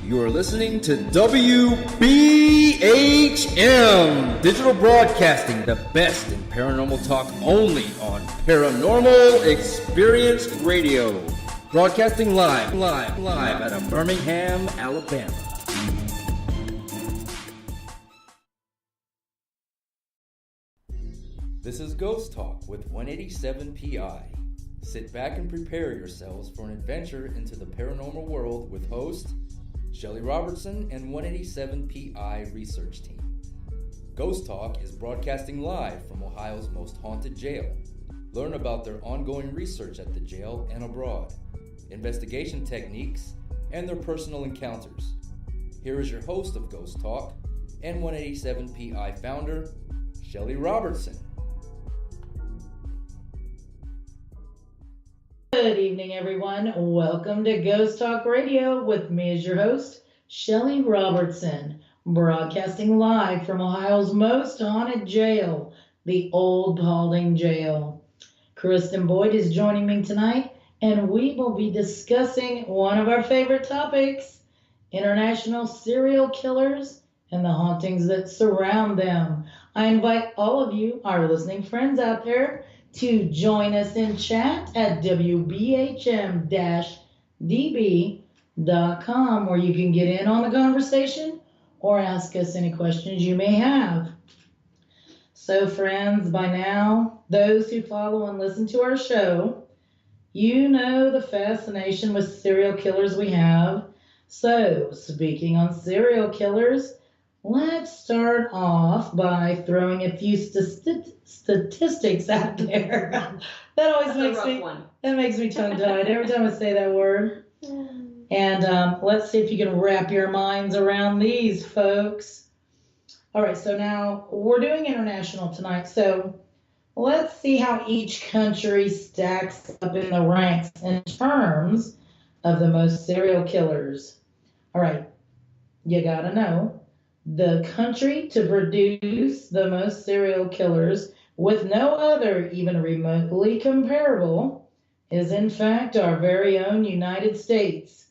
You are listening to WBHM Digital Broadcasting, the best in paranormal talk only on Paranormal Experience Radio. Broadcasting live out of Birmingham, Alabama. This is Ghost Talk with 187 PI. Sit back and prepare yourselves for an adventure into the paranormal world with host Shelly Robertson and 187 PI research team. Ghost Talk is broadcasting live from Ohio's most haunted jail. Learn about their ongoing research at the jail and abroad, investigation techniques, and their personal encounters. Here is your host of Ghost Talk and 187 PI founder, Shelly Robertson. Good evening, everyone. Welcome to Ghost Talk Radio with me as your host, Shelly Robertson, broadcasting live from Ohio's most haunted jail, the Old Hauntings Jail. Kristin Boyd is joining me tonight, and we will be discussing one of our favorite topics, international serial killers and the hauntings that surround them. I invite all of you, our listening friends out there, to join us in chat at wbhm-db.com, where you can get in on the conversation or ask us any questions you may have. So friends, by now, those who follow and listen to our show, you know the fascination with serial killers we have. So, speaking on serial killers, let's start off by throwing a few statistics out there. That always makes me tongue-tied every time I say that word. And let's see if you can wrap your minds around these, folks. All right, so now we're doing international tonight. So let's see how each country stacks up in the ranks in terms of the most serial killers. All right, you gotta know. The country to produce the most serial killers with no other even remotely comparable is in fact our very own United States.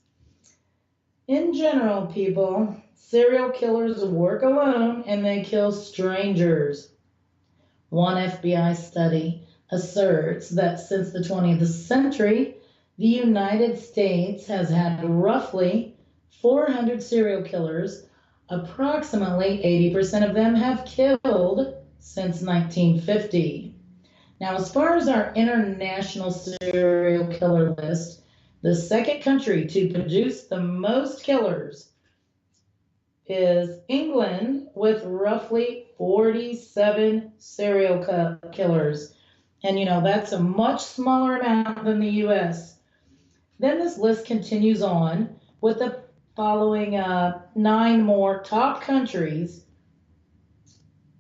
In general, people, serial killers work alone and they kill strangers. One FBI study asserts that since the 20th century, the United States has had roughly 400 serial killers. Approximately 80% of them have killed since 1950. Now, as far as our international serial killer list, the second country to produce the most killers is England with roughly 47 serial killers. And, you know, that's a much smaller amount than the U.S. Then this list continues on with the following 9 more top countries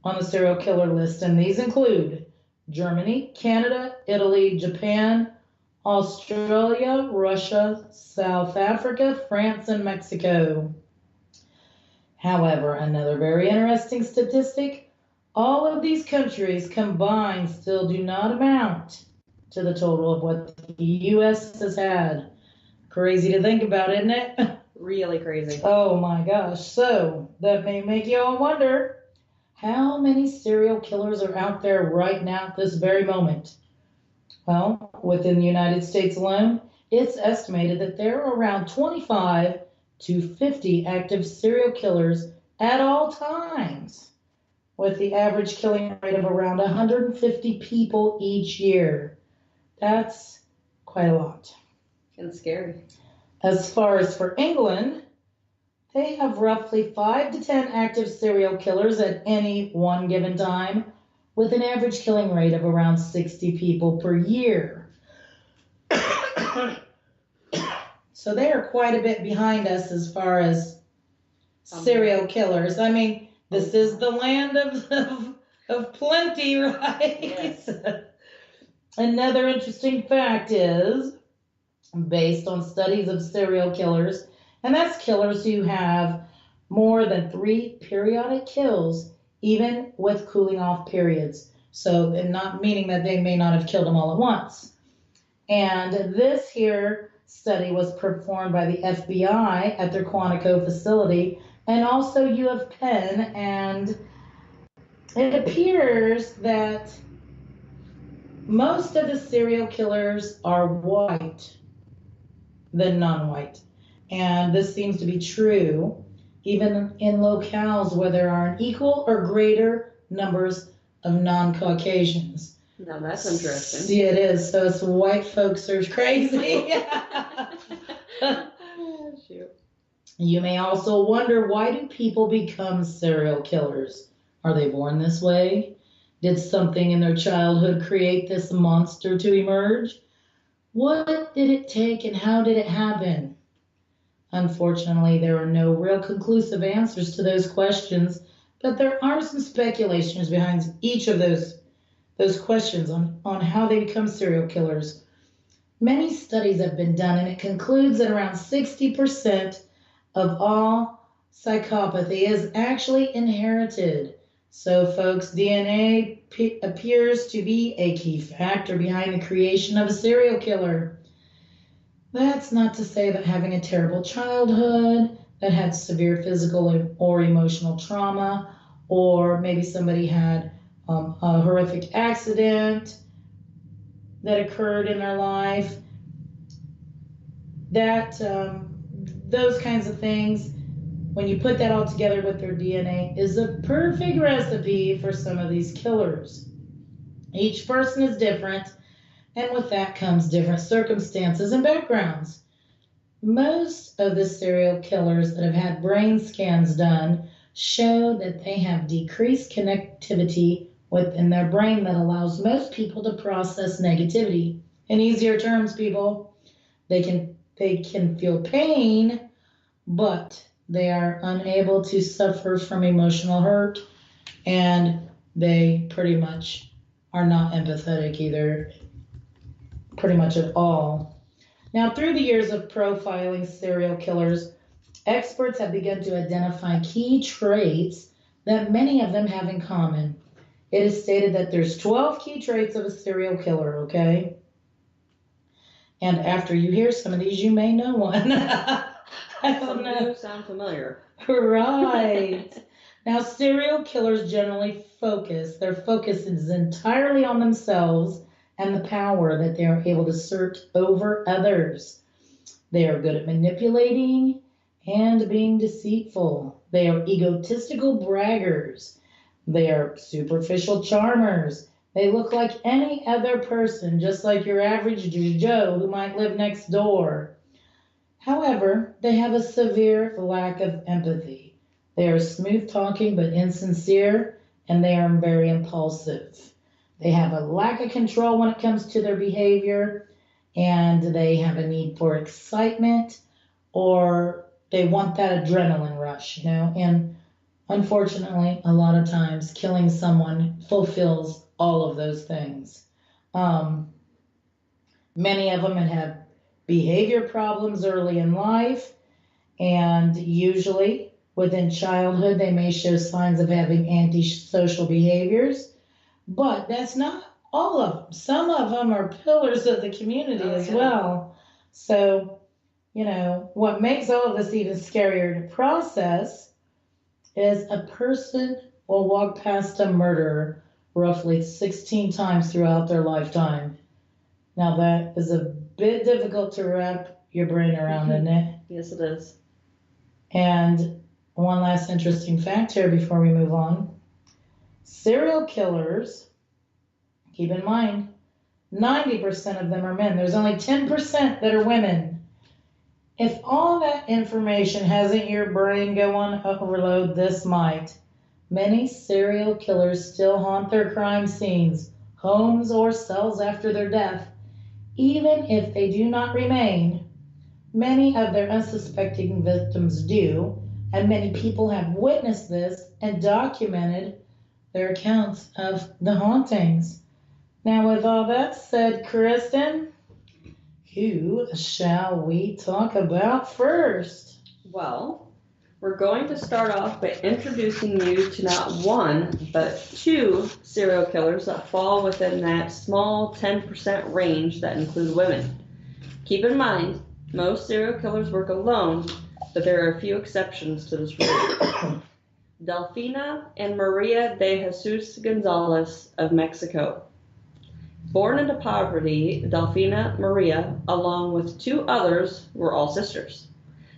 on the serial killer list, and these include Germany, Canada, Italy, Japan, Australia, Russia, South Africa, France, and Mexico. However, another very interesting statistic, all of these countries combined still do not amount to the total of what the U.S. has had. Crazy to think about, isn't it? Really crazy. Oh my gosh. So that may make you all wonder, how many serial killers are out there right now at this very moment? Well, within the United States alone, it's estimated that there are around 25 to 50 active serial killers at all times, with the average killing rate of around 150 people each year. That's quite a lot. And scary. As far as for England, they have roughly 5 to 10 active serial killers at any one given time, with an average killing rate of around 60 people per year. So they are quite a bit behind us as far as serial killers. I mean, this is the land of plenty, right? Yes. Another interesting fact is, based on studies of serial killers, and that's killers who have more than 3 periodic kills, even with cooling off periods. So, and not meaning that they may not have killed them all at once. And this here study was performed by the FBI at their Quantico facility and also U of Penn, and it appears that most of the serial killers are white than non-white. And this seems to be true even in locales where there are an equal or greater numbers of non-Caucasians. Now that's interesting. Yeah, it is. So it's white folks are crazy. Shoot. You may also wonder, why do people become serial killers? Are they born this way? Did something in their childhood create this monster to emerge? What did it take and how did it happen? Unfortunately, there are no real conclusive answers to those questions, but there are some speculations behind each of those questions on how they become serial killers. Many studies have been done, and it concludes that around 60% of all psychopathy is actually inherited. So, folks, DNA appears to be a key factor behind the creation of a serial killer. That's not to say that having a terrible childhood that had severe physical or emotional trauma, or maybe somebody had a horrific accident that occurred in their life, that those kinds of things, when you put that all together with their DNA, is a perfect recipe for some of these killers. Each person is different, and with that comes different circumstances and backgrounds. Most of the serial killers that have had brain scans done show that they have decreased connectivity within their brain that allows most people to process negativity. In easier terms, people, they can feel pain, but they are unable to suffer from emotional hurt, and they pretty much are not empathetic either, pretty much at all. Now, through the years of profiling serial killers, experts have begun to identify key traits that many of them have in common. It is stated that there's 12 key traits of a serial killer, okay? And after you hear some of these, you may know one. I don't know. Sound familiar. Right. Now, serial killers generally their focus is entirely on themselves and the power that they are able to assert over others. They are good at manipulating and being deceitful. They are egotistical braggers. They are superficial charmers. They look like any other person, just like your average Joe who might live next door. However, they have a severe lack of empathy. They are smooth-talking but insincere, and they are very impulsive. They have a lack of control when it comes to their behavior, and they have a need for excitement, or they want that adrenaline rush, and unfortunately, a lot of times, killing someone fulfills all of those things. Many of them have behavior problems early in life, and usually within childhood, they may show signs of having antisocial behaviors, but that's not all of them. Some of them are pillars of the community as well. So, what makes all of this even scarier to process is a person will walk past a murderer roughly 16 times throughout their lifetime. Now, that is a bit difficult to wrap your brain around, isn't it? Yes, it is. And one last interesting fact here before we move on. Serial killers, keep in mind, 90% of them are men. There's only 10% that are women. If all that information hasn't your brain go on overload, this might. Many serial killers still haunt their crime scenes, homes, or cells after their death, even if they do not remain. Many of their unsuspecting victims do, and many people have witnessed this and documented their accounts of the hauntings. Now, with all that said, Kristin, who shall we talk about first? Well, we're going to start off by introducing you to not one, but two serial killers that fall within that small 10% range that include women. Keep in mind, Most serial killers work alone, but there are a few exceptions to this rule. Delfina and Maria de Jesus Gonzalez of Mexico. Born into poverty, Delfina Maria, along with 2 others, were all sisters.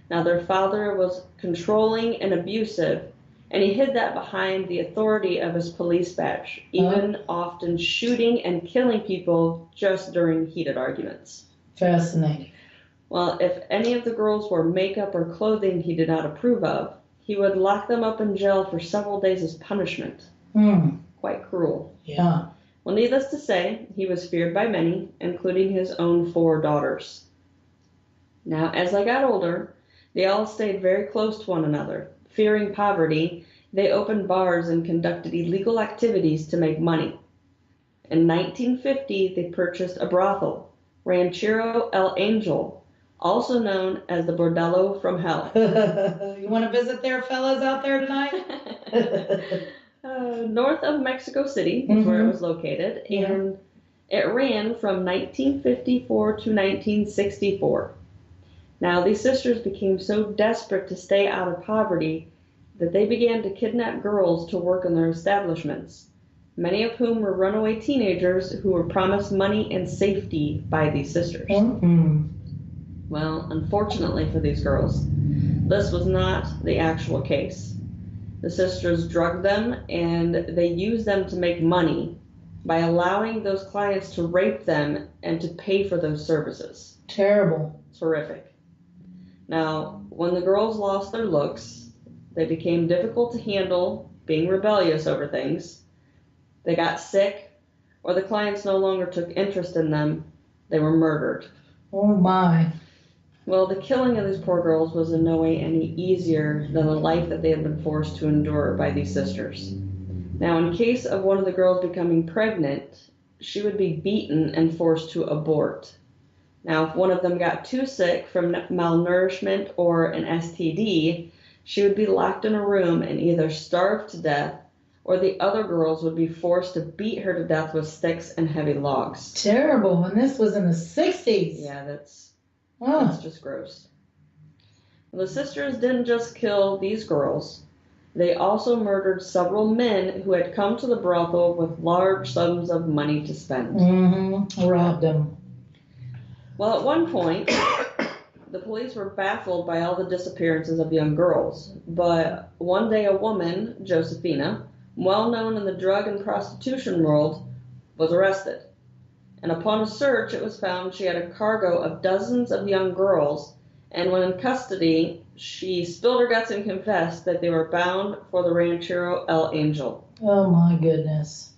Now, their father was controlling and abusive, and he hid that behind the authority of his police badge, even often shooting and killing people just during heated arguments. Fascinating. Well, if any of the girls wore makeup or clothing he did not approve of, he would lock them up in jail for several days as punishment. Quite cruel. Yeah. Well, needless to say, he was feared by many, including his own 4 daughters. Now, as they got older, they all stayed very close to one another. Fearing poverty, they opened bars and conducted illegal activities to make money. In 1950, they purchased a brothel, Ranchero El Angel, also known as the Bordello from Hell. You want to visit there, fellas, out there tonight? North of Mexico City is where it was located, and it ran from 1954 to 1964. Now, these sisters became so desperate to stay out of poverty that they began to kidnap girls to work in their establishments, many of whom were runaway teenagers who were promised money and safety by these sisters. Well, unfortunately for these girls, this was not the actual case. The sisters drugged them, and they used them to make money by allowing those clients to rape them and to pay for those services. Terrible. It's horrific. Now, when the girls lost their looks, they became difficult to handle, being rebellious over things. They got sick, or the clients no longer took interest in them. They were murdered. Oh, my. Well, the killing of these poor girls was in no way any easier than the life that they had been forced to endure by these sisters. Now, in case of one of the girls becoming pregnant, she would be beaten and forced to abort. Now, if one of them got too sick from malnourishment or an STD, she would be locked in a room and either starved to death, or the other girls would be forced to beat her to death with sticks and heavy logs. Terrible. And this was in the 60s. Yeah, that's Oh. just gross. The sisters didn't just kill these girls. They also murdered several men who had come to the brothel with large sums of money to spend. Robbed them. Well, at one point, the police were baffled by all the disappearances of young girls. But one day a woman, Josefina, well known in the drug and prostitution world, was arrested. And upon a search, it was found she had a cargo of dozens of young girls, and when in custody, she spilled her guts and confessed that they were bound for the Ranchero El Angel. Oh, my goodness.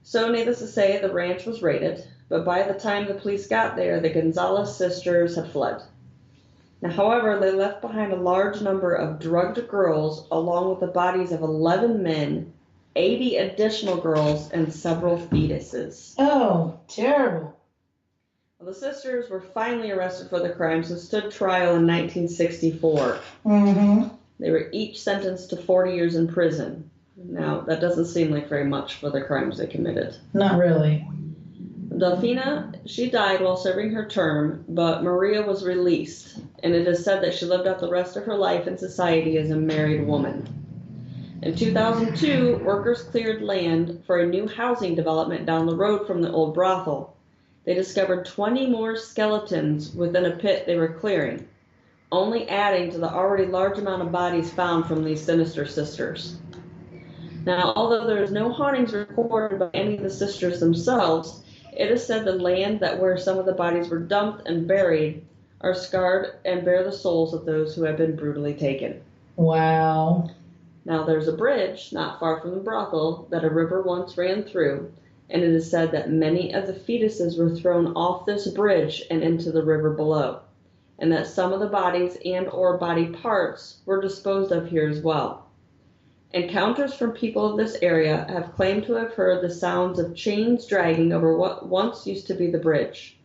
So, needless to say, the ranch was raided, but by the time the police got there, the Gonzalez sisters had fled. Now, however, they left behind a large number of drugged girls, along with the bodies of 11 men, 80 additional girls, and several fetuses. Oh, terrible. Well, the sisters were finally arrested for the crimes and stood trial in 1964. They were each sentenced to 40 years in prison. Now, that doesn't seem like very much for the crimes they committed. Not really. Delfina, she died while serving her term, but Maria was released, and it is said that she lived out the rest of her life in society as a married woman. In 2002, workers cleared land for a new housing development down the road from the old brothel. They discovered 20 more skeletons within a pit they were clearing, only adding to the already large amount of bodies found from these sinister sisters. Now, although there is no hauntings recorded by any of the sisters themselves, it is said the land that where some of the bodies were dumped and buried are scarred and bear the souls of those who have been brutally taken. Wow. Now, there's a bridge not far from the brothel that a river once ran through, and it is said that many of the fetuses were thrown off this bridge and into the river below, and that some of the bodies and or body parts were disposed of here as well. Encounters from people of this area have claimed to have heard the sounds of chains dragging over what once used to be the bridge.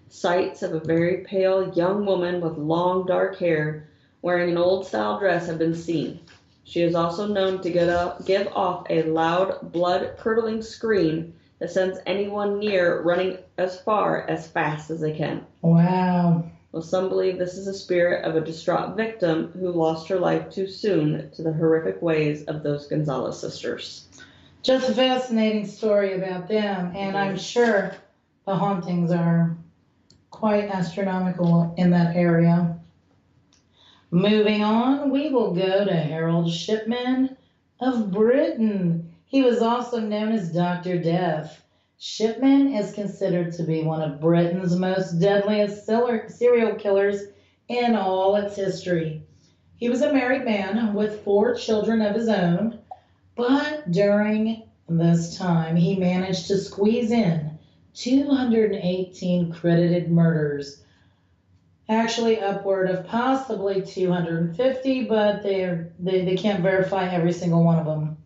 Sights of a very pale young woman with long dark hair wearing an old-style dress have been seen. She is also known to give off a loud, blood-curdling scream that sends anyone near running as far as fast as they can. Wow. Well, some believe this is a spirit of a distraught victim who lost her life too soon to the horrific ways of those Gonzalez sisters. Just a fascinating story about them, and I'm sure the hauntings are quite astronomical in that area. Moving on, we will go to Harold Shipman of Britain. He was also known as Dr. Death. Shipman is considered to be one of Britain's most deadliest serial killers in all its history. He was a married man with 4 children of his own, but during this time he managed to squeeze in 218 credited murders. Actually upward of possibly 250, but they can't verify every single one of them.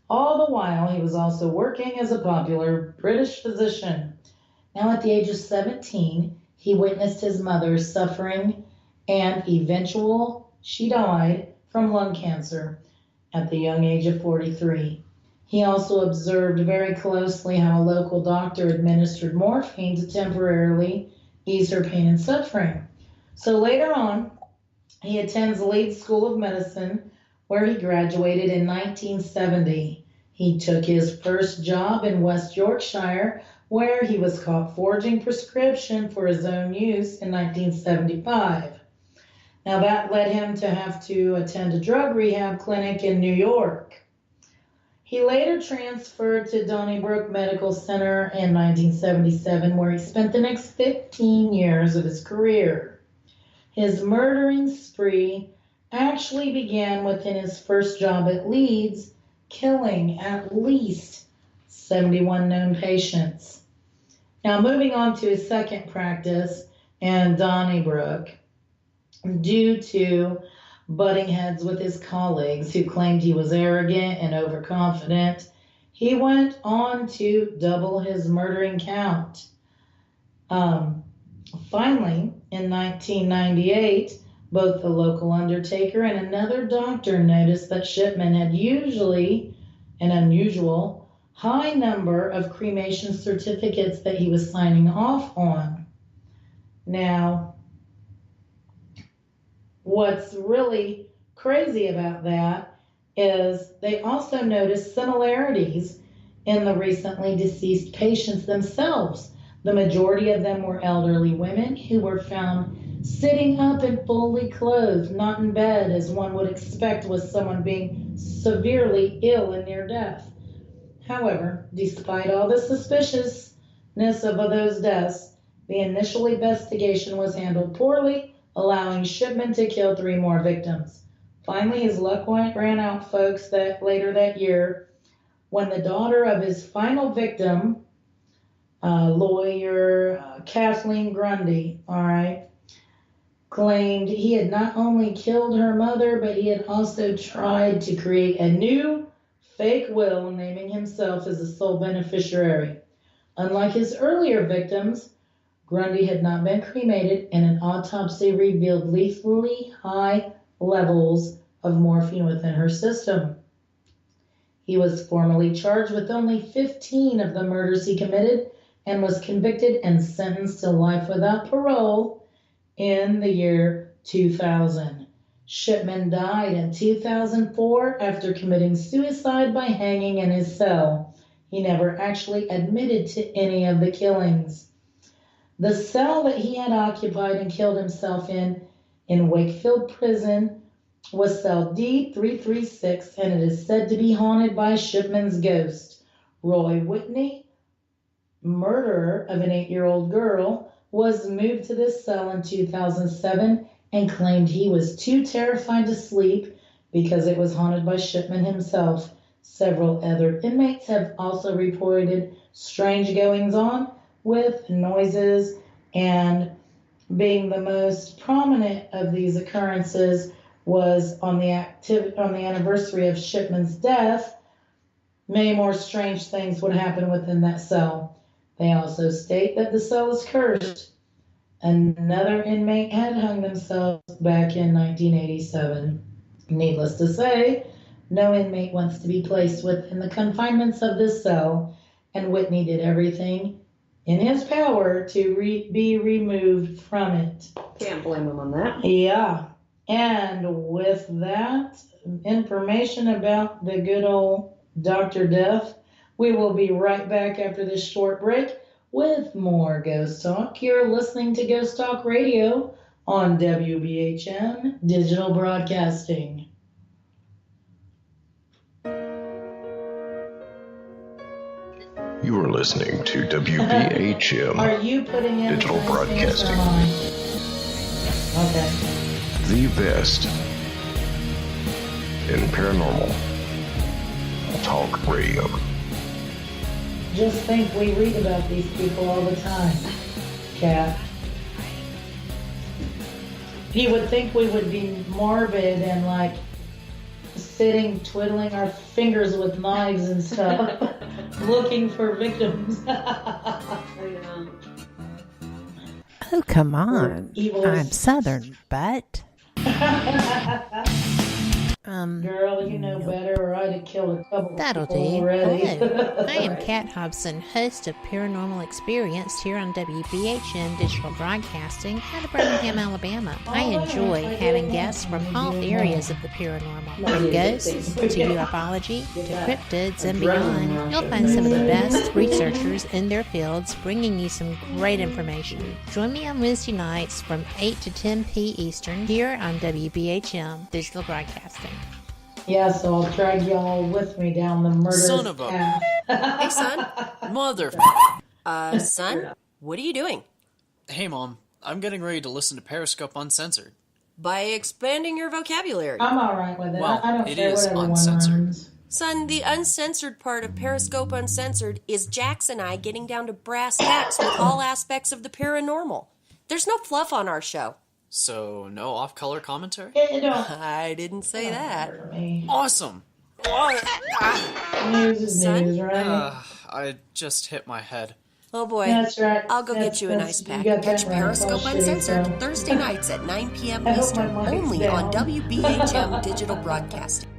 All the while, he was also working as a popular British physician. Now, at the age of 17, he witnessed his mother suffering, and she died from lung cancer at the young age of 43. He also observed very closely how a local doctor administered morphine to temporarily ease her pain and suffering. So later on, he attends Leeds School of Medicine, where he graduated in 1970. He took his first job in West Yorkshire, where he was caught forging prescription for his own use in 1975. Now that led him to have to attend a drug rehab clinic in New York. He later transferred to Donnybrook Medical Center in 1977, where he spent the next 15 years of his career. His murdering spree actually began within his first job at Leeds, killing at least 71 known patients. Now, moving on to his second practice in Donnybrook, due to butting heads with his colleagues who claimed he was arrogant and overconfident, he went on to double his murdering count. Finally, in 1998, both the local undertaker and another doctor noticed that Shipman had usually an unusual high number of cremation certificates that he was signing off on. Now, what's really crazy about that is they also noticed similarities in the recently deceased patients themselves. The majority of them were elderly women who were found sitting up and fully clothed, not in bed as one would expect with someone being severely ill and near death. However, despite all the suspiciousness of those deaths, the initial investigation was handled poorly, allowing Shipman to kill 3 more victims. Finally, his luck ran out, folks, later that year when the daughter of his final victim, lawyer Kathleen Grundy, claimed he had not only killed her mother, but he had also tried to create a new fake will, naming himself as the sole beneficiary. Unlike his earlier victims, Grundy had not been cremated, and an autopsy revealed lethally high levels of morphine within her system. He was formally charged with only 15 of the murders he committed and was convicted and sentenced to life without parole in the year 2000. Shipman died in 2004 after committing suicide by hanging in his cell. He never actually admitted to any of the killings. The cell that he had occupied and killed himself in Wakefield Prison was cell D336, and it is said to be haunted by Shipman's ghost. Roy Whitney, murderer of an 8-year-old girl, was moved to this cell in 2007 and claimed he was too terrified to sleep because it was haunted by Shipman himself. Several other inmates have also reported strange goings-on with noises, and being the most prominent of these occurrences was on the anniversary of Shipman's death. Many more strange things would happen within that cell. They also state that the cell is cursed. Another inmate had hung themselves back in 1987. Needless to say, no inmate wants to be placed within the confinements of this cell, and Whitney did everything in his power to be removed from it. Can't blame him on that. Yeah. And with that information about the good old Dr. Death, we will be right back after this short break with more Ghost Talk. You're listening to Ghost Talk Radio on WBHM Digital Broadcasting. You are listening to WBHM Are you putting in Digital Broadcasting. Okay. The best in paranormal talk radio. Just think we read about these people all the time, Kat. You would think we would be morbid and like sitting twiddling our fingers with knives and stuff, looking for victims. Oh, come on. Evil. I'm Southern, but... Girl, you know better, or I'd have killed a couple That'll of people do. already. Hello, I am Kat Hobson, host of Paranormal Experience here on WBHM Digital Broadcasting out of Birmingham, Alabama. I enjoy having guests from all areas of the paranormal, from ghosts to ufology to cryptids and beyond. You'll find some of the best researchers in their fields bringing you some great information. Join me on Wednesday nights from 8 to 10 p. Eastern here on WBHM Digital Broadcasting. Yeah, so I'll drag y'all with me down the murderous Son of a... path. Hey, son. Mother... son? What are you doing? Hey, Mom. I'm getting ready to listen to Periscope Uncensored. By expanding your vocabulary. I'm alright with it. Well, I don't it care is what everyone uncensored. learns. Son, the uncensored part of Periscope Uncensored is Jax and I getting down to brass tacks with all aspects of the paranormal. There's no fluff on our show. So, no off-color commentary? It don't I didn't say that. matter to me. Awesome! News is Son? news, right? I just hit my head. Oh boy. That's right. I'll go That's- get you an that's- ice pack. you got that Catch right. Periscope Oh, shitty, Uncensored so- Thursday nights at 9 p.m. I hope Eastern, my mic's only on down. WBHM Digital Broadcasting.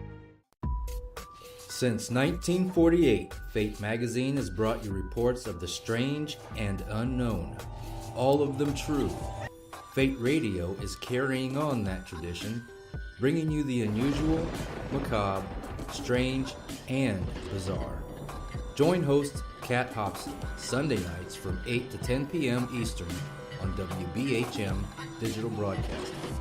Since 1948, Fate magazine has brought you reports of the strange and unknown, all of them true. Fate Radio is carrying on that tradition, bringing you the unusual, macabre, strange, and bizarre. Join host Kat Hobson Sunday nights from 8 to 10 p.m. Eastern on WBHM Digital Broadcasting.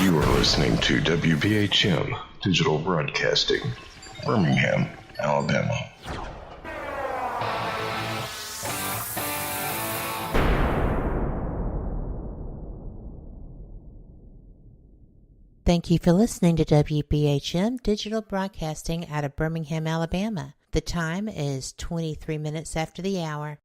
You are listening to WBHM Digital Broadcasting, Birmingham, Alabama. Thank you for listening to WBHM Digital Broadcasting out of Birmingham, Alabama. The time is 23 minutes after the hour.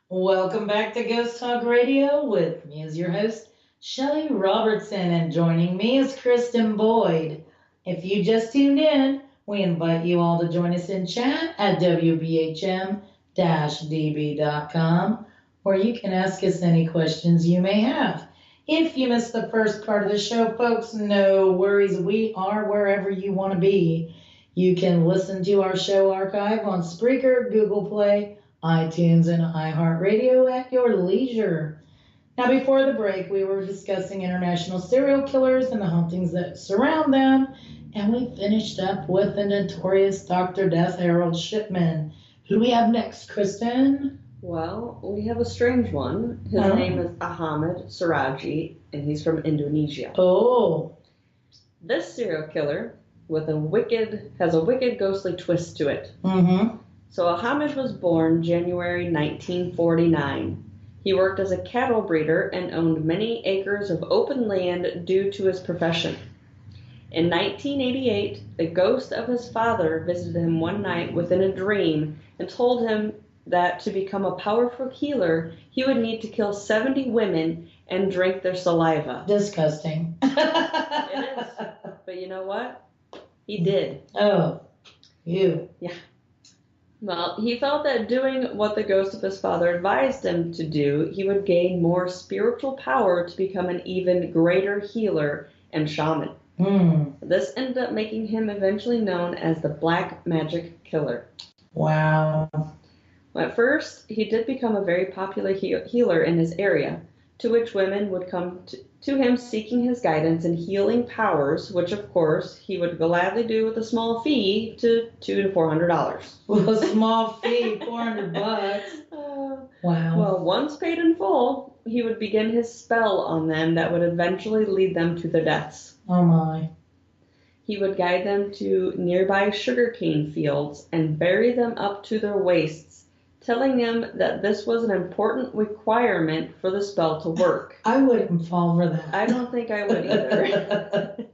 Welcome back to Ghost Talk Radio with me as your host, Shelly Robertson, and joining me is Kristin Boyd. If you just tuned in, we invite you all to join us in chat at WBHM-DB.com, where you can ask us any questions you may have. If you missed the first part of the show, folks, no worries. We are wherever you want to be. You can listen to our show archive on Spreaker, Google Play, iTunes, and iHeartRadio at your leisure. Now, before the break, we were discussing international serial killers and the hauntings that surround them, and we finished up with the notorious Dr. Death Harold Shipman. Who do we have next, Kristin? Well, we have a strange one. His name is Ahmad Siraji, and he's from Indonesia. Oh. This serial killer has a wicked, ghostly twist to it. Mm-hmm. So Ahmad was born January 1949. He worked as a cattle breeder and owned many acres of open land due to his profession. In 1988, the ghost of his father visited him one night within a dream and told him that to become a powerful healer, he would need to kill 70 women and drink their saliva. Disgusting. It is. But you know what? He did. Oh, you. Yeah. Well, he felt that doing what the ghost of his father advised him to do, he would gain more spiritual power to become an even greater healer and shaman. This ended up making him eventually known as the Black Magic Killer. Wow. At first, he did become a very popular healer in his area, to which women would come to him seeking his guidance and healing powers, which of course he would gladly do with a small fee to $200 to $400. With a small fee, $400. Wow. Well, once paid in full, he would begin his spell on them that would eventually lead them to their deaths. Oh my. He would guide them to nearby sugarcane fields and bury them up to their waists, telling them that this was an important requirement for the spell to work. I wouldn't fall for that. I don't think I would either.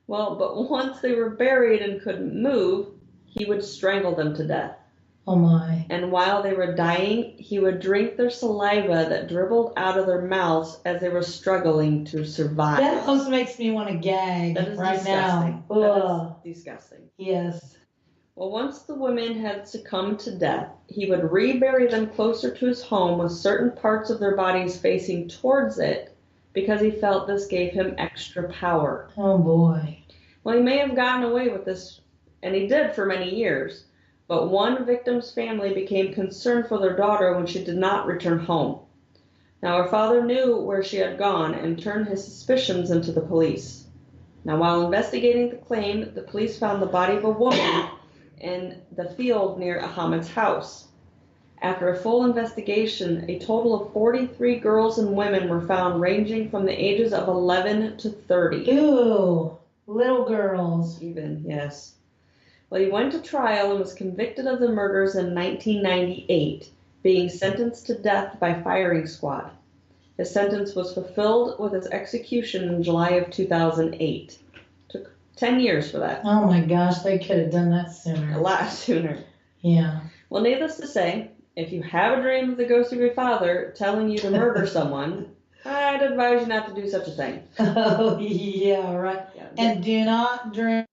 Well, but once they were buried and couldn't move, he would strangle them to death. Oh my. And while they were dying, he would drink their saliva that dribbled out of their mouths as they were struggling to survive. That almost makes me want to gag That is right disgusting. now. That is disgusting. Yes. Well, once the women had succumbed to death, he would rebury them closer to his home with certain parts of their bodies facing towards it because he felt this gave him extra power. Oh boy. Well, he may have gotten away with this, and he did for many years, but one victim's family became concerned for their daughter when she did not return home. Now, her father knew where she had gone and turned his suspicions into the police. Now, while investigating the claim, the police found the body of a woman in the field near Ahmed's house. After a full investigation, a total of 43 girls and women were found ranging from the ages of 11 to 30. Ew. Little girls. Even, yes. Well, he went to trial and was convicted of the murders in 1998, being sentenced to death by firing squad. His sentence was fulfilled with his execution in July of 2008. Took 10 years for that. Oh my gosh, they could have done that sooner. A lot sooner. Yeah. Well, needless to say, if you have a dream of the ghost of your father telling you to murder someone, I'd advise you not to do such a thing. Oh, yeah, right. Yeah. And do not drink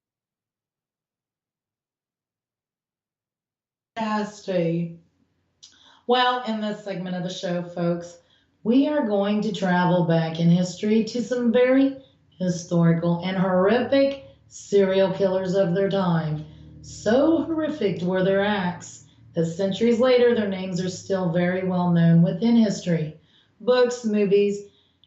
nasty. Well, in this segment of the show, folks, we are going to travel back in history to some very historical and horrific serial killers of their time. So horrific were their acts that centuries later their names are still very well known within history. Books, movies,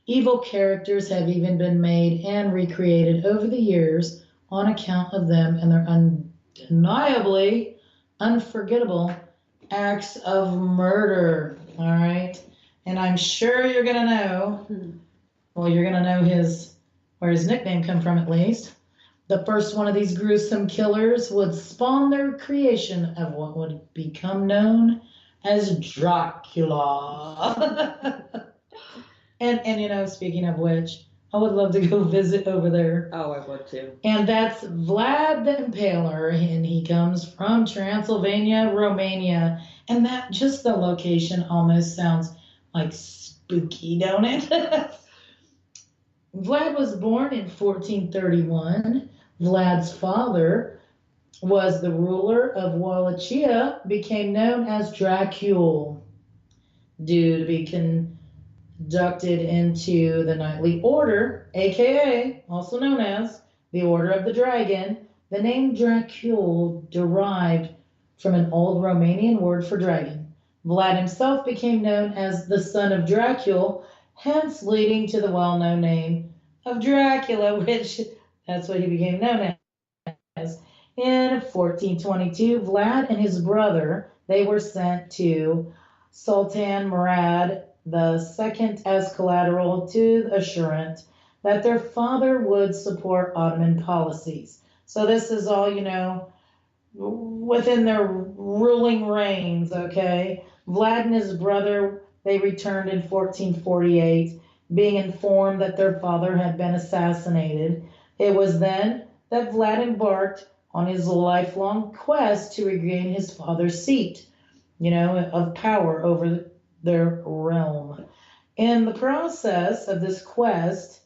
evil characters have even been made and recreated over the years on account of them and their undeniably unforgettable acts of murder. All right. And I'm sure you're going to know, well, you're going to know where his nickname come from at least. The first one of these gruesome killers would spawn their creation of what would become known as Dracula. and you know, speaking of which, I would love to go visit over there. Oh, I would too. And that's Vlad the Impaler, and he comes from Transylvania, Romania. And that just the location almost sounds like spooky, don't it? Vlad was born in 1431. Vlad's father was the ruler of Wallachia, became known as Dracul, due to be conducted into the Knightly Order, aka also known as the Order of the Dragon. The name Dracul derived from an old Romanian word for dragon. Vlad himself became known as the son of Dracul, hence leading to the well-known name of Dracula, which that's what he became known as. In 1422, Vlad and his brother, they were sent to Sultan Murad II as collateral to the assurance that their father would support Ottoman policies. So this is all, you know, within their ruling reigns, okay? Vlad and his brother, they returned in 1448, being informed that their father had been assassinated. It was then that Vlad embarked on his lifelong quest to regain his father's seat, you know, of power over their realm. In the process of this quest,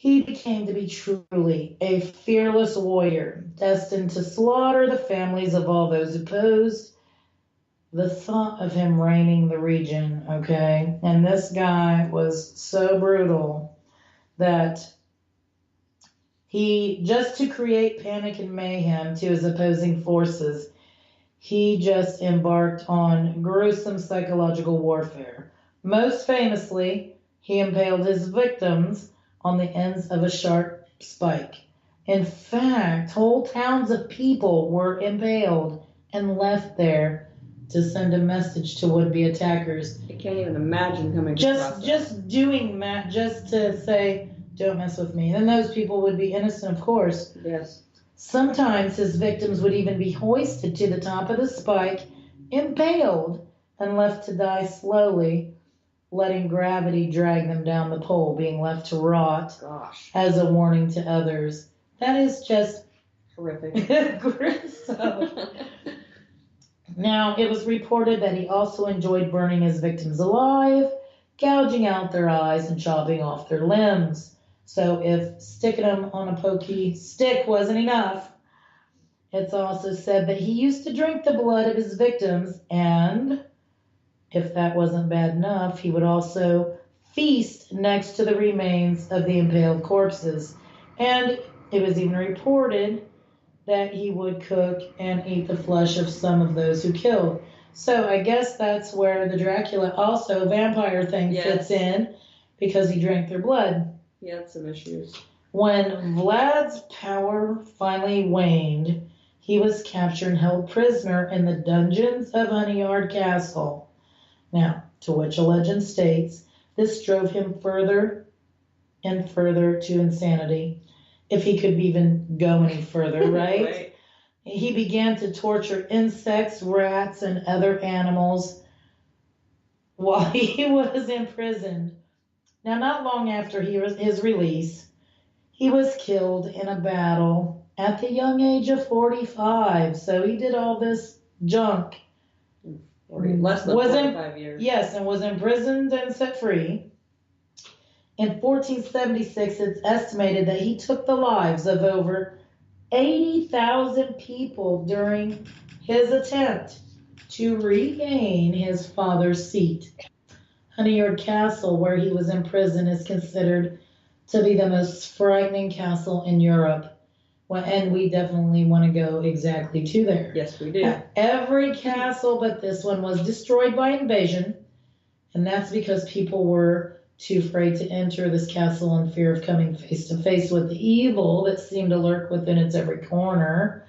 He became to be truly a fearless warrior, destined to slaughter the families of all those opposed. The thought of him reigning the region, okay? And this guy was so brutal that he, just to create panic and mayhem to his opposing forces, he just embarked on gruesome psychological warfare. Most famously, he impaled his victims on the ends of a sharp spike. In fact, whole towns of people were impaled and left there to send a message to would-be attackers. I can't even imagine coming across that. Just doing that, just to say, don't mess with me. And those people would be innocent, of course. Yes. Sometimes his victims would even be hoisted to the top of the spike, impaled, and left to die slowly, letting gravity drag them down the pole, being left to rot. Gosh. As a warning to others. That is just horrific. gruesome. Now, it was reported that he also enjoyed burning his victims alive, gouging out their eyes, and chopping off their limbs. So if sticking them on a pokey stick wasn't enough, it's also said that he used to drink the blood of his victims, and if that wasn't bad enough, he would also feast next to the remains of the impaled corpses. And it was even reported that he would cook and eat the flesh of some of those who killed. So I guess that's where the Dracula also vampire thing fits in, because he drank their blood. He had some issues. When Vlad's power finally waned, he was captured and held prisoner in the dungeons of Honeyyard Castle. Now, to which a legend states, this drove him further and further to insanity, if he could even go any further, right? Right. He began to torture insects, rats, and other animals while he was imprisoned. Now, not long after his release, he was killed in a battle at the young age of 45. So he did all this junk. Less than 45 years. Yes, and was imprisoned and set free. In 1476, it's estimated that he took the lives of over 80,000 people during his attempt to regain his father's seat. Honeyyard Castle, where he was imprisoned, is considered to be the most frightening castle in Europe. And we definitely want to go exactly to there. Yes, we do. Every castle but this one was destroyed by invasion, and that's because people were too afraid to enter this castle in fear of coming face to face with the evil that seemed to lurk within its every corner.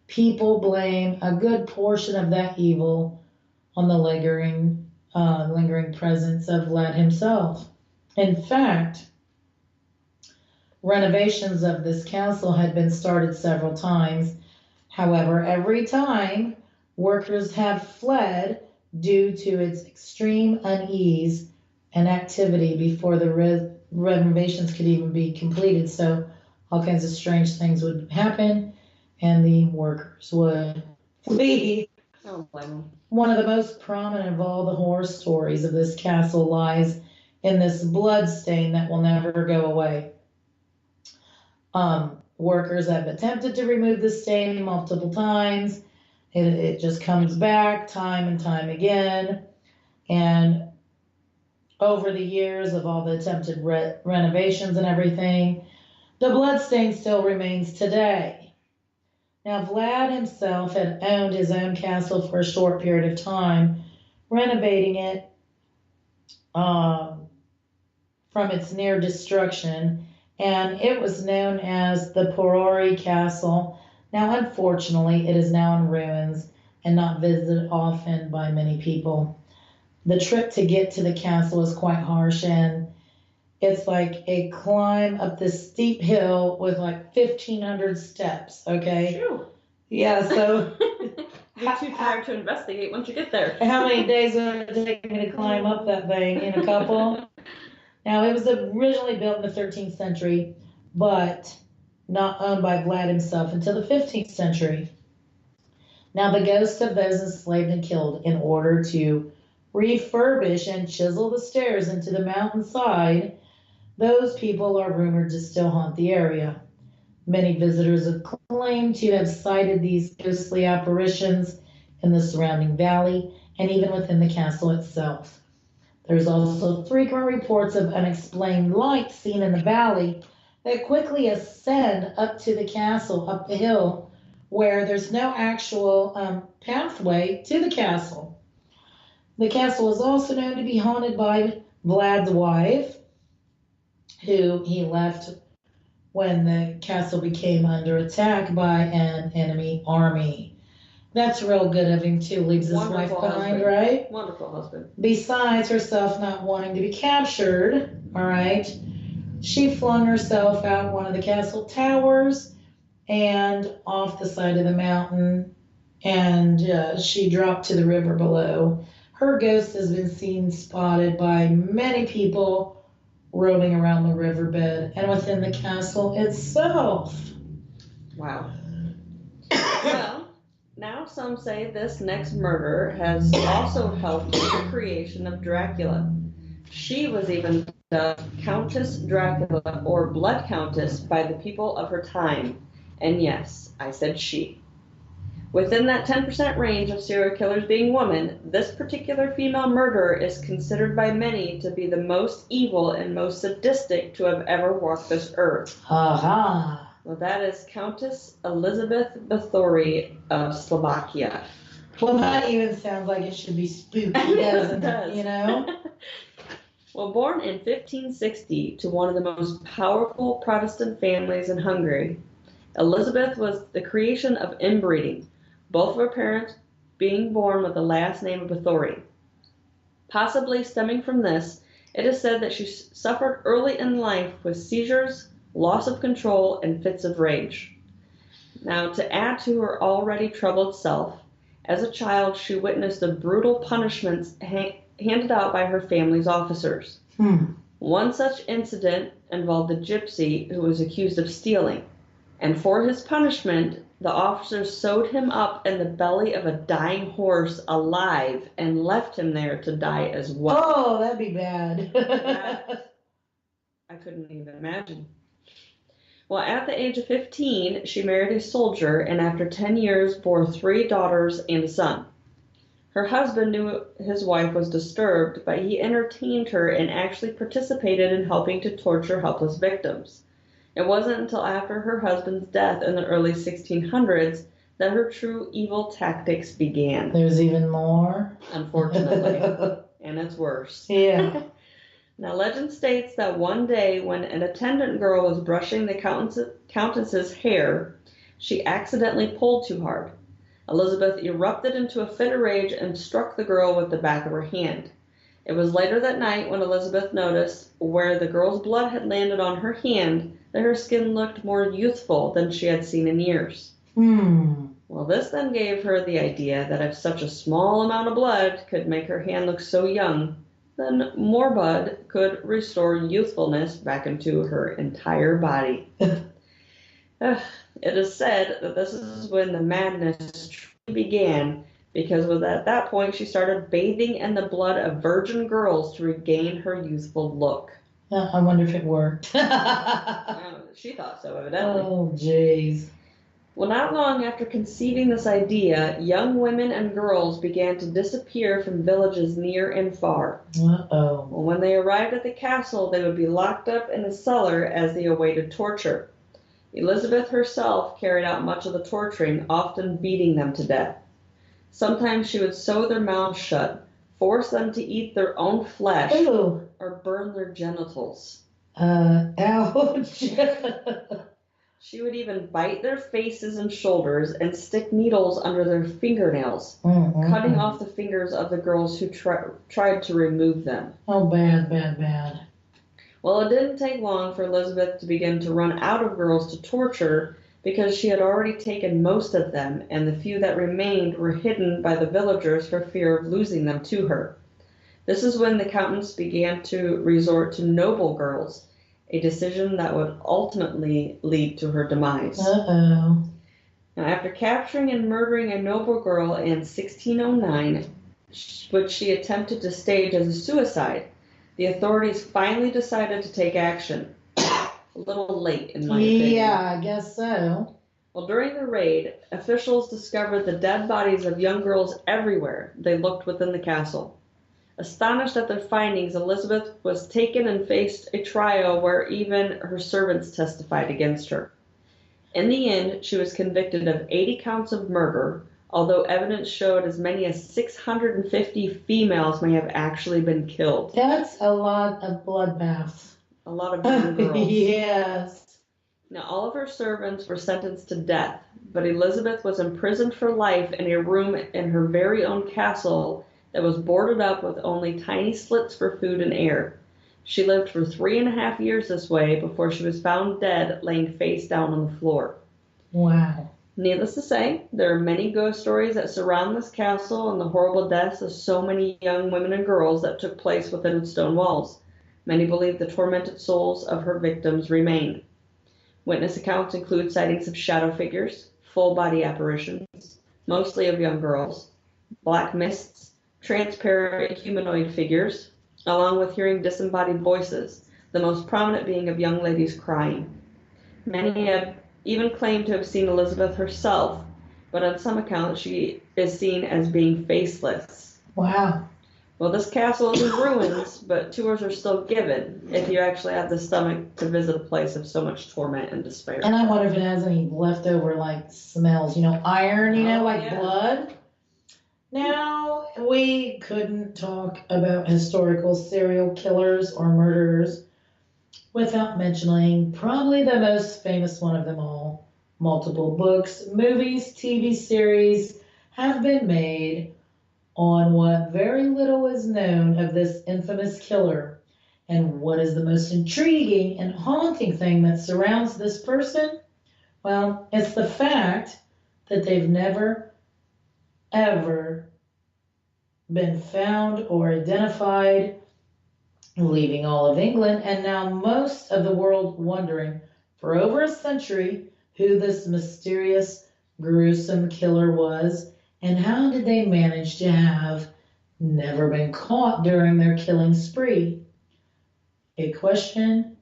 People blame a good portion of that evil on the lingering presence of Vlad himself. In fact, renovations of this castle had been started several times. However, every time, workers have fled due to its extreme unease and activity before the renovations could even be completed. So all kinds of strange things would happen, and the workers would flee. I don't blame them. One of the most prominent of all the horror stories of this castle lies in this blood stain that will never go away. Workers have attempted to remove the stain multiple times. It just comes back time and time again. And over the years of all the attempted renovations and everything, the blood stain still remains today. Now, Vlad himself had owned his own castle for a short period of time, renovating it from its near destruction, and it was known as the Porori Castle. Now, unfortunately, it is now in ruins and not visited often by many people. The trip to get to the castle is quite harsh, and it's like a climb up this steep hill with like 1,500 steps, okay? Phew. Yeah, so... You're too tired to investigate once you get there. How many days would it take me to climb up that thing? In a couple? Now, it was originally built in the 13th century, but not owned by Vlad himself until the 15th century. Now, the ghosts of those enslaved and killed in order to refurbish and chisel the stairs into the mountainside Those people are rumored to still haunt the area. Many visitors have claimed to have sighted these ghostly apparitions in the surrounding valley and even within the castle itself. There's also frequent reports of unexplained lights seen in the valley that quickly ascend up to the castle, up the hill, where there's no actual pathway to the castle. The castle is also known to be haunted by Vlad's wife, who he left when the castle became under attack by an enemy army. That's real good of him, too. Leaves his wife behind, right? Wonderful husband. Besides herself not wanting to be captured, all right, she flung herself out one of the castle towers and off the side of the mountain, and she dropped to the river below. Her ghost has been seen spotted by many people roaming around the riverbed and within the castle itself. Wow. Well, now some say this next murder has also helped with the creation of Dracula. She was even dubbed Countess Dracula or Blood Countess by the people of her time. And yes, I said she. Within that 10% range of serial killers being women, this particular female murderer is considered by many to be the most evil and most sadistic to have ever walked this earth. Aha! Well, that is Countess Elizabeth Bathory of Slovakia. Well, that even sounds like it should be spooky, doesn't it? You know? Well, born in 1560 to one of the most powerful Protestant families in Hungary, Elizabeth was the creation of inbreeding, both of her parents being born with the last name of Bathory. Possibly stemming from this, it is said that she suffered early in life with seizures, loss of control, and fits of rage. Now, to add to her already troubled self, as a child she witnessed the brutal punishments handed out by her family's officers. One such incident involved a gypsy who was accused of stealing, and for his punishment, the officers sewed him up in the belly of a dying horse alive and left him there to die as well. Oh, that'd be bad. I couldn't even imagine. Well, at the age of 15, she married a soldier and after 10 years bore 3 daughters and a son. Her husband knew his wife was disturbed, but he entertained her and actually participated in helping to torture helpless victims. It wasn't until after her husband's death in the early 1600s that her true evil tactics began. There's even more? Unfortunately. And it's worse. Yeah. Now, legend states that one day when an attendant girl was brushing the countess's hair, she accidentally pulled too hard. Elizabeth erupted into a fit of rage and struck the girl with the back of her hand. It was later that night when Elizabeth noticed where the girl's blood had landed on her hand that her skin looked more youthful than she had seen in years. Well, this then gave her the idea that if such a small amount of blood could make her hand look so young, then more blood could restore youthfulness back into her entire body. It is said that this is when the madness truly began, because at that point she started bathing in the blood of virgin girls to regain her youthful look. I wonder if it worked. She thought so, evidently. Oh, jeez. Well, not long after conceiving this idea, young women and girls began to disappear from villages near and far. Uh-oh. Well, when they arrived at the castle, they would be locked up in a cellar as they awaited torture. Elizabeth herself carried out much of the torturing, often beating them to death. Sometimes she would sew their mouths shut, force them to eat their own flesh, Ooh. or burn their genitals. Ouch. She would even bite their faces and shoulders and stick needles under their fingernails, cutting off the fingers of the girls who tried to remove them. Oh, bad, bad, bad. Well, it didn't take long for Elizabeth to begin to run out of girls to torture because she had already taken most of them, and the few that remained were hidden by the villagers for fear of losing them to her. This is when the Countess began to resort to noble girls, a decision that would ultimately lead to her demise. Uh-oh. Now, after capturing and murdering a noble girl in 1609, which she attempted to stage as a suicide, The authorities finally decided to take action. A little late, in my opinion. Yeah, I guess so. Well, during the raid, officials discovered the dead bodies of young girls everywhere they looked within the castle. Astonished at their findings, Elizabeth was taken and faced a trial where even her servants testified against her. In the end, she was convicted of 80 counts of murder, although evidence showed as many as 650 females may have actually been killed. That's a lot of bloodbaths. A lot of young girls. Yes. Now, all of her servants were sentenced to death, but Elizabeth was imprisoned for life in a room in her very own castle that was boarded up with only tiny slits for food and air. She lived for 3.5 years this way before she was found dead, laying face down on the floor. Wow. Needless to say, there are many ghost stories that surround this castle and the horrible deaths of so many young women and girls that took place within its stone walls. Many believe the tormented souls of her victims remain. Witness accounts include sightings of shadow figures, full-body apparitions, mostly of young girls, black mists, transparent humanoid figures, along with hearing disembodied voices, the most prominent being of young ladies crying. Many have even claimed to have seen Elizabeth herself, but on some accounts she is seen as being faceless. Wow. Well, this castle is in ruins, but tours are still given if you actually have the stomach to visit a place of so much torment and despair. And I wonder if it has any leftover, like, smells, iron, Yeah. blood. Now, we couldn't talk about historical serial killers or murderers without mentioning probably the most famous one of them all. Multiple books, movies, TV series have been made on what very little is known of this infamous killer. And what is the most intriguing and haunting thing that surrounds this person? Well, it's the fact that they've never, ever been found or identified, leaving all of England and now most of the world wondering for over a century who this mysterious, gruesome killer was and how did they manage to have never been caught during their killing spree. A question,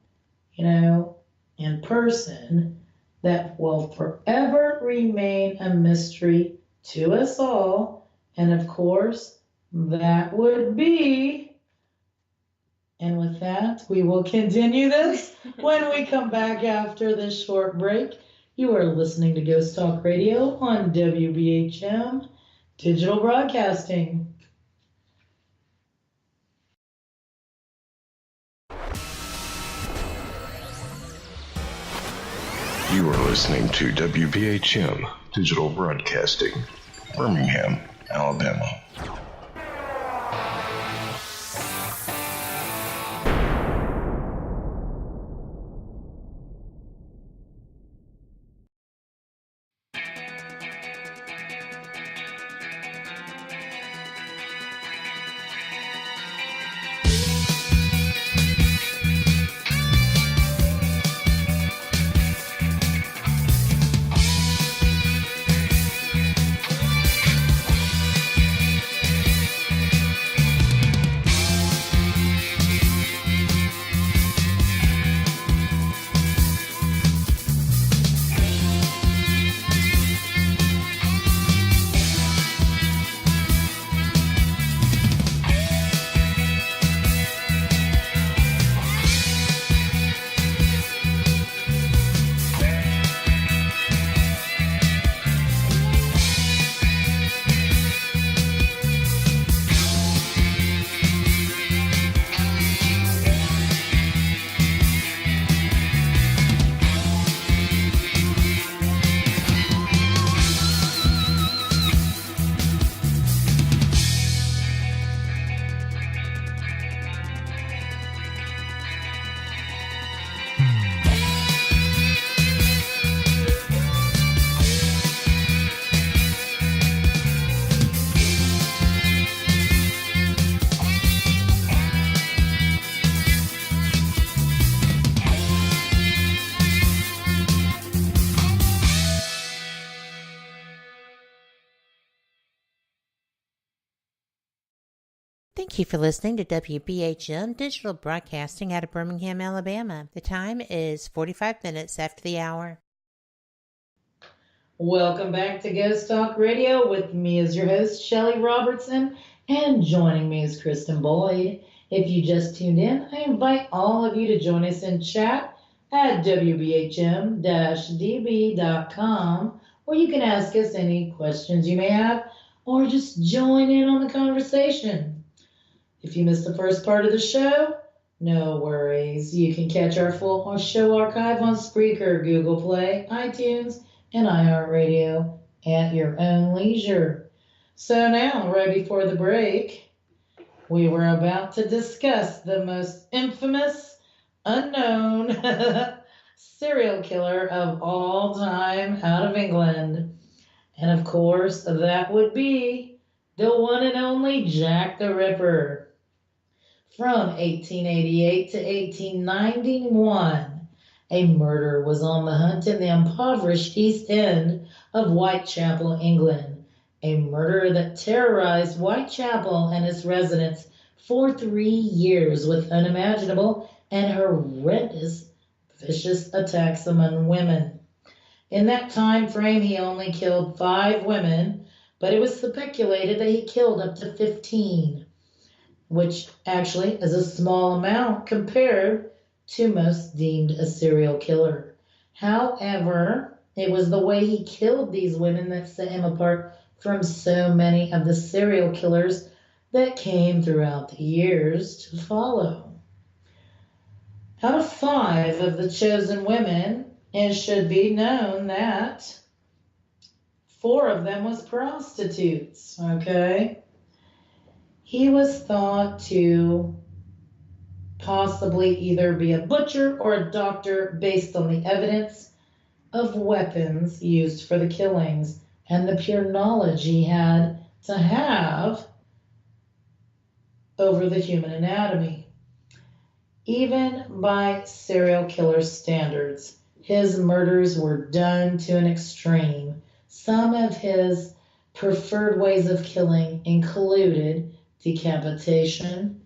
in person that will forever remain a mystery to us all. And of course, that would be, and with that, we will continue this when we come back after this short break. You are listening to Ghost Talk Radio on WBHM Digital Broadcasting. You are listening to WBHM Digital Broadcasting, Birmingham, Alabama. Thank you for listening to WBHM Digital Broadcasting out of Birmingham, Alabama. The time is 45 minutes after the hour. Welcome back to Ghost Talk Radio with me as your host, Shelly Robertson, and joining me is Kristin Boyd. If you just tuned in, I invite all of you to join us in chat at wbhm-db.com, where you can ask us any questions you may have or just join in on the conversation. If you missed the first part of the show, no worries. You can catch our full show archive on Spreaker, Google Play, iTunes, and iHeartRadio at your own leisure. So now, right before the break, we were about to discuss the most infamous, unknown serial killer of all time out of England. And of course, that would be the one and only Jack the Ripper. From 1888 to 1891, a murderer was on the hunt in the impoverished East End of Whitechapel, England. A murderer that terrorized Whitechapel and its residents for 3 years with unimaginable and horrendous vicious attacks among women. In that time frame, he only killed 5 women, but it was speculated that he killed up to 15. Which actually is a small amount compared to most deemed a serial killer. However, it was the way he killed these women that set him apart from so many of the serial killers that came throughout the years to follow. Out of 5 of the chosen women, it should be known that 4 of them was prostitutes, okay? He was thought to possibly either be a butcher or a doctor based on the evidence of weapons used for the killings and the pure knowledge he had to have over the human anatomy. Even by serial killer standards, his murders were done to an extreme. Some of his preferred ways of killing included decapitation,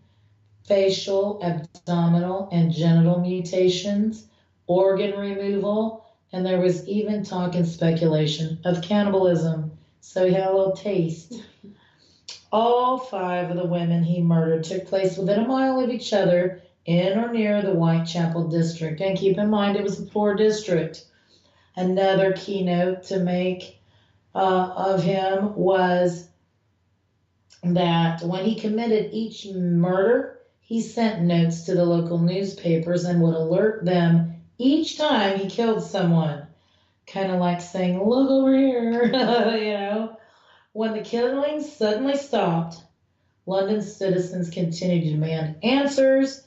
facial, abdominal, and genital mutations, organ removal, and there was even talk and speculation of cannibalism. So he had a little taste. All 5 of the women he murdered took place within a mile of each other in or near the Whitechapel district. And keep in mind, it was a poor district. Another keynote to make of him was that when he committed each murder, he sent notes to the local newspapers and would alert them each time he killed someone. Kind of like saying, look over here, you know. When the killings suddenly stopped, London citizens continued to demand answers,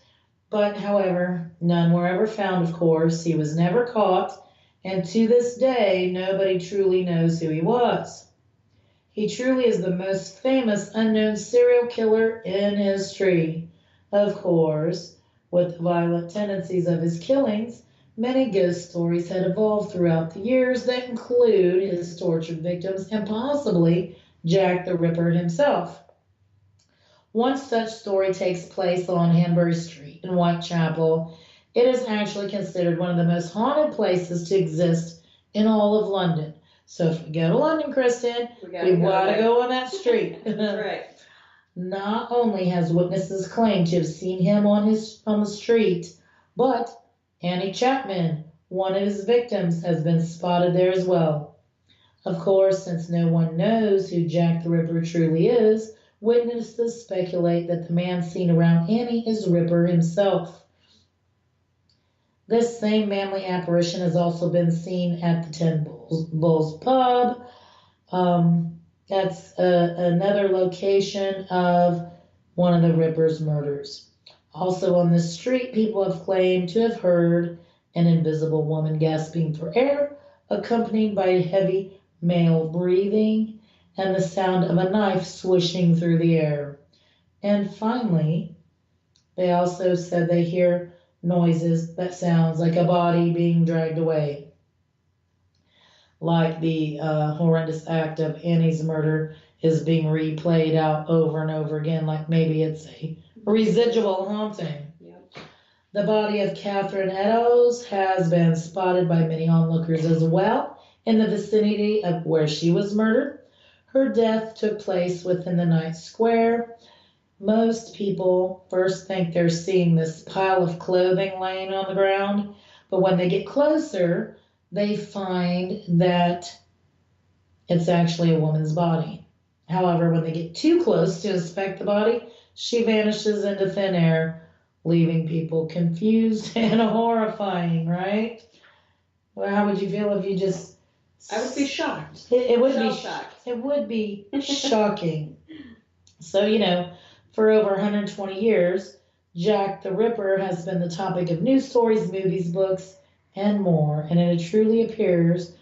but however, none were ever found, of course. He was never caught, and to this day, nobody truly knows who he was. He truly is the most famous unknown serial killer in history. Of course, with the violent tendencies of his killings, many ghost stories had evolved throughout the years that include his tortured victims and possibly Jack the Ripper himself. One such story takes place on Hanbury Street in Whitechapel. It is actually considered one of the most haunted places to exist in all of London. So if we go to London, Kristin, we gotta go on that street. That's right. Not only has witnesses claimed to have seen him on the street, but Annie Chapman, one of his victims, has been spotted there as well. Of course, since no one knows who Jack the Ripper truly is, witnesses speculate that the man seen around Annie is Ripper himself. This same manly apparition has also been seen at the Ten Bulls pub. That's another location of one of the Ripper's murders. Also on the street, people have claimed to have heard an invisible woman gasping for air, accompanied by heavy male breathing and the sound of a knife swishing through the air. And finally, they also said they hear noises that sounds like a body being dragged away. Like the horrendous act of Annie's murder, is being replayed out over and over again, like maybe it's a residual haunting. Yep. The body of Catherine Eddowes has been spotted by many onlookers as well in the vicinity of where she was murdered. Her death took place within the night square. Most people first think they're seeing this pile of clothing laying on the ground, but when they get closer, they find that it's actually a woman's body. However, when they get too close to inspect the body, she vanishes into thin air, leaving people confused and horrifying, right? Well, how would you feel if you just... I would be shocked. It would be shocked. It would be shocking. So, you know, for over 120 years, Jack the Ripper has been the topic of news stories, movies, books, and more. And it truly appears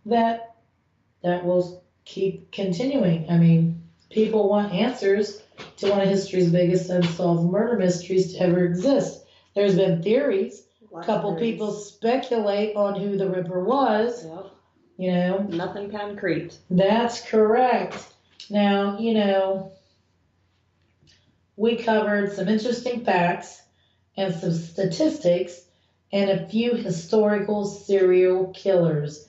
that will keep continuing. I mean, people want answers to one of history's biggest unsolved murder mysteries to ever exist. There's been theories. A couple people speculate on who the Ripper was. Yep. You know? Nothing concrete. That's correct. Now, you know, we covered some interesting facts and some statistics and a few historical serial killers.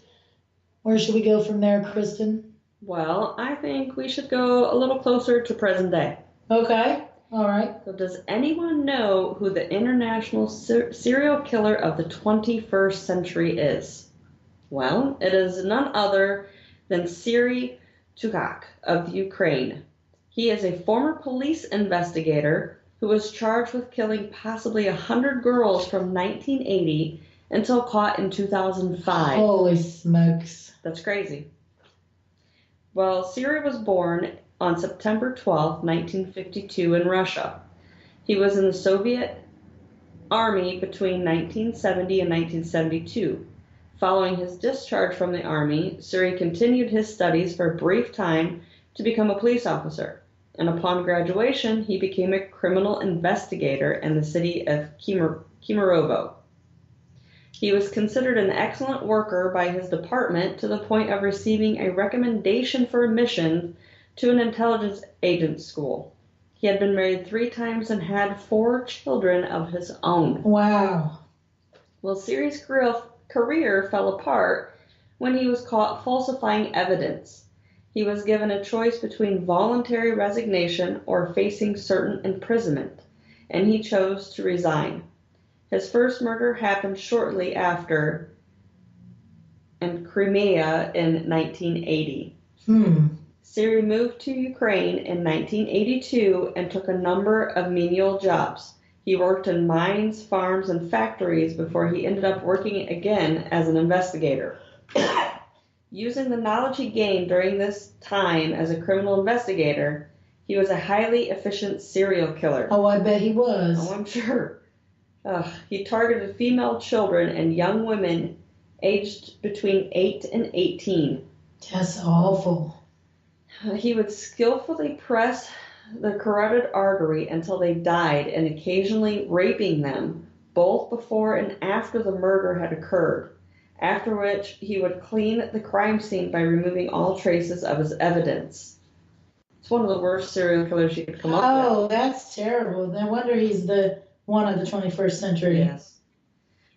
Where should we go from there, Kristin? Well, I think we should go a little closer to present day. Okay. All right. So does anyone know who the international serial killer of the 21st century is? Well, it is none other than Siri Tukak of Ukraine. He is a former police investigator who was charged with killing possibly 100 girls from 1980 until caught in 2005. Holy smokes. That's crazy. Well, Siri was born on September 12, 1952 in Russia. He was in the Soviet Army between 1970 and 1972. Following his discharge from the Army, Suri continued his studies for a brief time to become a police officer, and upon graduation, he became a criminal investigator in the city of Kemerovo. He was considered an excellent worker by his department to the point of receiving a recommendation for admission to an intelligence agent school. He had been married 3 times and had 4 children of his own. Wow. Well, Siri's career fell apart when he was caught falsifying evidence. He was given a choice between voluntary resignation or facing certain imprisonment, and he chose to resign. His first murder happened shortly after in Crimea in 1980. Siri moved to Ukraine in 1982 and took a number of menial jobs. He worked in mines, farms, and factories before he ended up working again as an investigator. Using the knowledge he gained during this time as a criminal investigator, he was a highly efficient serial killer. Oh, I bet he was. Oh, I'm sure. He targeted female children and young women aged between 8 and 18. That's awful. He would skillfully press the carotid artery until they died, and occasionally raping them, both before and after the murder had occurred, after which he would clean the crime scene by removing all traces of his evidence. It's one of the worst serial killers you could come up with. Oh, that's terrible. No wonder he's the one of the 21st century. Yes.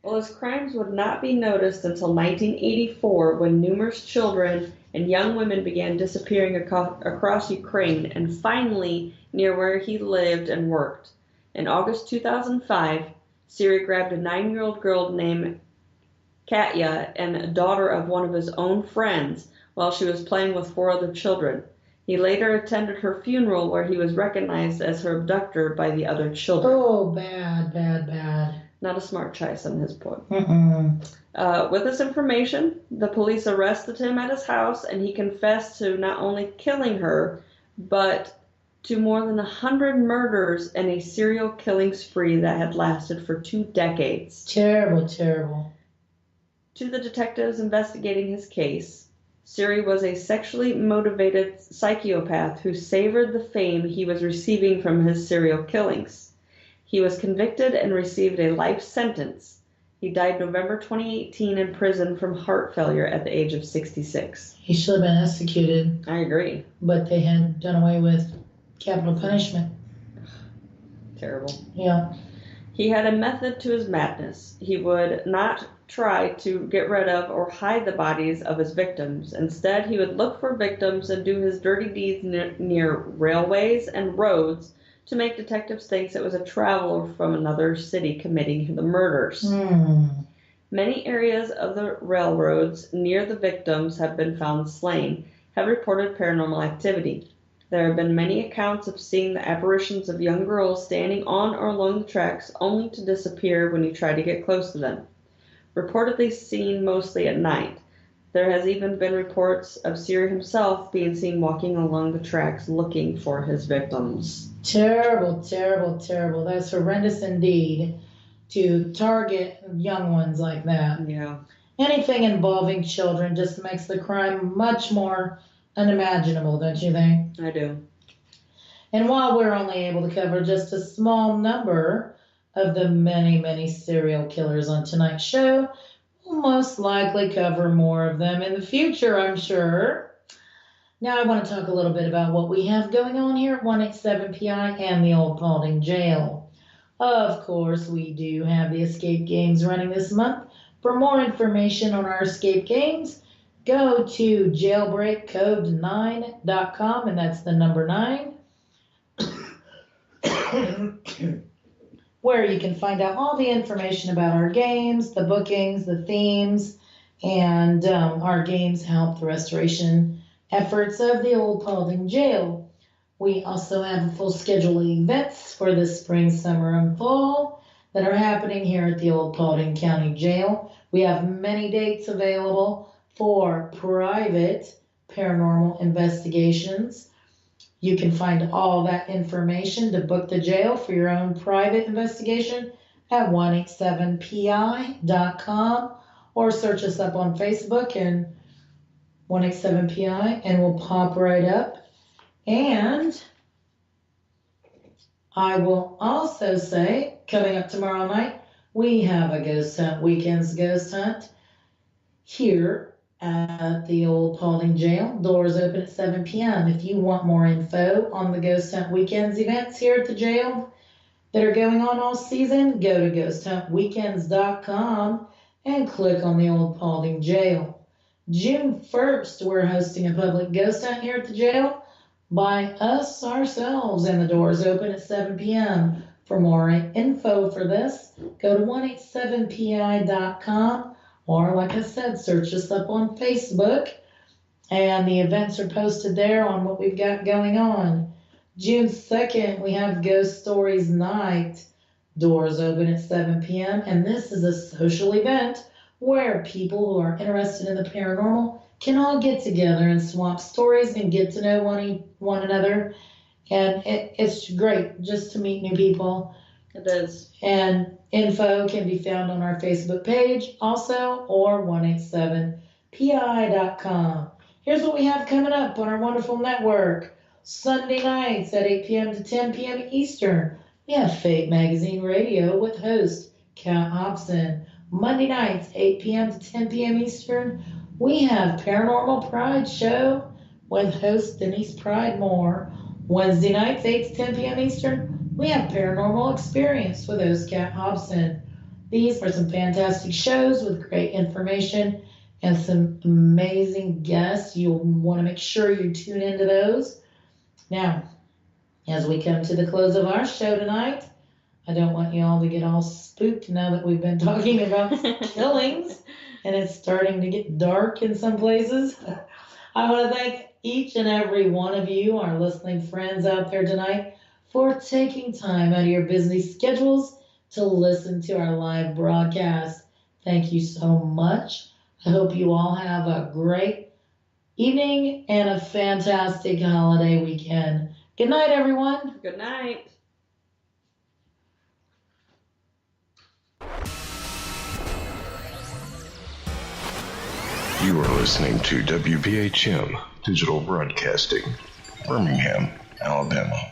Well, his crimes would not be noticed until 1984, when numerous children and young women began disappearing across Ukraine and finally near where he lived and worked. In August 2005, Siri grabbed a 9-year-old girl named Katya and a daughter of one of his own friends while she was playing with 4 other children. He later attended her funeral, where he was recognized as her abductor by the other children. Oh, bad, bad, bad. Not a smart choice on his part. Mm-mm. With this information, the police arrested him at his house, and he confessed to not only killing her, but to more than 100 murders and a serial killing spree that had lasted for 2 decades. Terrible, terrible. To the detectives investigating his case, Siri was a sexually motivated psychopath who savored the fame he was receiving from his serial killings. He was convicted and received a life sentence. He died November 2018 in prison from heart failure at the age of 66. He should have been executed. I agree. But they had done away with capital punishment. Terrible. Yeah. He had a method to his madness. He would not try to get rid of or hide the bodies of his victims. Instead, he would look for victims and do his dirty deeds near railways and roads to make detectives think it was a traveler from another city committing the murders. Many areas of the railroads near the victims have been found slain, have reported paranormal activity. There have been many accounts of seeing the apparitions of young girls standing on or along the tracks only to disappear when you try to get close to them. Reportedly seen mostly at night. There has even been reports of Siri himself being seen walking along the tracks looking for his victims. Terrible, terrible, terrible. That's horrendous indeed to target young ones like that. Yeah. Anything involving children just makes the crime much more unimaginable, don't you think? I do. And while we're only able to cover just a small number of the many, many serial killers on tonight's show, we'll most likely cover more of them in the future, I'm sure. Now I want to talk a little bit about what we have going on here at 187PI and the Old Paulding Jail. Of course, we do have the escape games running this month. For more information on our escape games, go to jailbreakcode9.com, and that's the number 9, where you can find out all the information about our games, the bookings, the themes, and our games help the restoration efforts of the Old Paulding Jail. We also have a full schedule of events for the spring, summer, and fall that are happening here at the Old Paulding County Jail. We have many dates available for private paranormal investigations. You can find all that information to book the jail for your own private investigation at 187pi.com, or search us up on Facebook and 187pi and we'll pop right up. And I will also say, coming up tomorrow night, we have a ghost hunt, weekends ghost hunt here at the Old Paulding Jail. Doors open at 7 p.m. If you want more info on the Ghost Hunt Weekends events here at the jail that are going on all season, go to ghosthuntweekends.com and click on the Old Paulding Jail. June 1st, we're hosting a public ghost hunt here at the jail by us ourselves, and the doors open at 7 p.m. For more info for this, go to 187pi.com, or like I said, search us up on Facebook, and the events are posted there on what we've got going on. June 2nd, we have Ghost Stories Night. Doors open at 7 p.m., and this is a social event where people who are interested in the paranormal can all get together and swap stories and get to know one another. And it's great just to meet new people. It is. And info can be found on our Facebook page also, or 187pi.com. Here's what we have coming up on our wonderful network. Sunday nights at 8 p.m. to 10 p.m. Eastern, we have Fate Magazine Radio with host Kat Hobson. Monday nights, 8 p.m. to 10 p.m. Eastern, we have Paranormal Pride Show with host Denise Pridemore. Wednesday nights, 8 to 10 p.m. Eastern, we have Paranormal Experience with host Kat Hobson. These are some fantastic shows with great information and some amazing guests. You'll want to make sure you tune into those. Now, as we come to the close of our show tonight, I don't want you all to get all spooked now that we've been talking about killings and it's starting to get dark in some places. I want to thank each and every one of you, our listening friends out there tonight, for taking time out of your busy schedules to listen to our live broadcast. Thank you so much. I hope you all have a great evening and a fantastic holiday weekend. Good night, everyone. Good night. You are listening to WBHM Digital Broadcasting, Birmingham, Alabama.